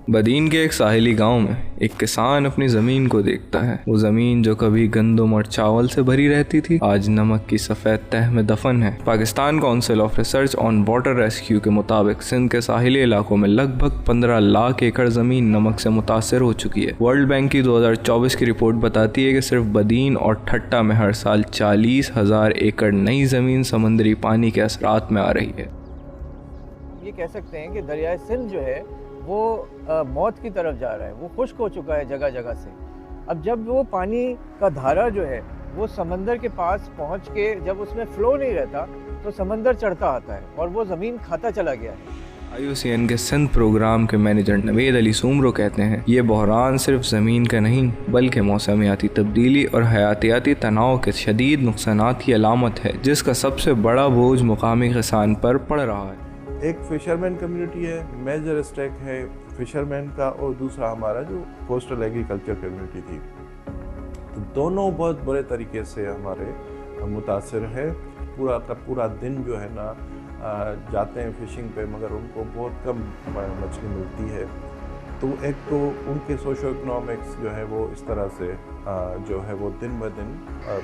बदीन के एक साहिली गांव में एक किसान अपनी ज़मीन को देखता है। वो ज़मीन जो कभी गंदम और चावल से भरी रहती थी, आज नमक की सफ़ेद तह में दफन है। Pakistan council of research on water rescue के मुताबिक सिंध के साहिली इलाकों में लगभग 15 लाख एकड़ ज़मीन नमक से मुतासर हो चुकी है। वर्ल्ड बैंक की 2024 की रिपोर्ट बताती है कि सिर्फ बदीन और ठट्टा में हर साल 40,000 एकड़ नई ज़मीन समुद्री पानी के असरात में आ रही है। ये कह सकते हैं कि दरियाए सिंध जो है वो मौत की तरफ जा रहा है, वो खुश्क हो चुका है जगह जगह से। अब जब वो पानी का धारा जो है वो समंदर के पास पहुंच के जब उसमें फ्लो नहीं रहता तो समंदर चढ़ता आता है और वो ज़मीन खाता चला गया है। IUCN के सिंध प्रोग्राम के मैनेजर नवेद अली सूमरो कहते हैं, ये बहरान सिर्फ ज़मीन का नहीं बल्कि मौसमियाती तब्दीली और हयातियाती तनाव के शदीद नुकसानात की अलामत है, जिसका सबसे बड़ा बोझ मुकामी किसान पर पड़ रहा है। एक फिशरमैन कम्युनिटी है, मेजर स्टेक है फिशरमैन का, और दूसरा हमारा जो कोस्टल एग्रीकल्चर कम्युनिटी थी। तो दोनों बहुत बड़े तरीके से हमारे मुतासिर है। पूरा का पूरा दिन जो है ना जाते हैं फिशिंग पे, मगर उनको बहुत कम मछली मिलती है। तो एक तो उनके सोशो इकोनॉमिक्स जो है वो इस तरह से जो है वो दिन ब दिन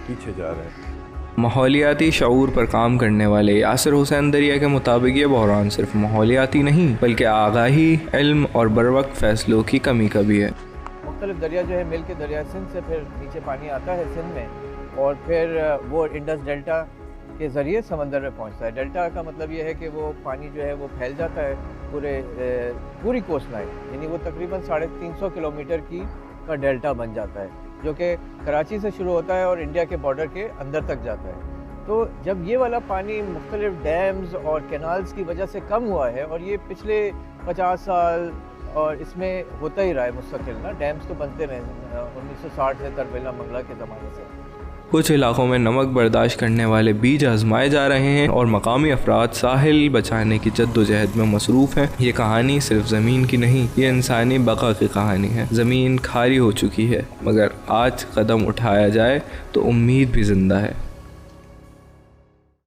पीछे जा रहे हैं। माहौलियाती शऊर पर काम करने वाले यासिर हुसैन दरिया के मुताबिक ये बहरान सिर्फ माहौलियाती नहीं बल्कि आगाही, इल्म और बरवक्त फैसलों की कमी का भी है। मुख्तलिफ दरिया जो है मिल के दरिया सिंध से फिर नीचे पानी आता है सिंध में, और फिर वो इंडस डेल्टा के ज़रिए समंदर में पहुंचता है। डेल्टा का मतलब ये है कि वो पानी जो है वो फैल जाता है पूरी कोस्ट लाइन, यानी वो तकरीबन 350 किलोमीटर का डेल्टा बन जाता है, जो कि कराची से शुरू होता है और इंडिया के बॉर्डर के अंदर तक जाता है। तो जब ये वाला पानी मुख्तलिफ डैम्स और कैनाल्स की वजह से कम हुआ है, और ये पिछले 50 साल और इसमें होता ही रहा है मुस्तकिल ना, डैम्स तो बनते रहे 1960 से तरबेला मंगला के ज़माने से। कुछ इलाकों में नमक बर्दाश्त करने वाले बीज आजमाए जा रहे हैं और मकामी अफराद साहिल बचाने की जद्दोजहद में मसरूफ़ हैं। ये कहानी सिर्फ ज़मीन की नहीं, ये इंसानी बका की कहानी है। ज़मीन खाली हो चुकी है, मगर आज कदम उठाया जाए तो उम्मीद भी ज़िंदा है।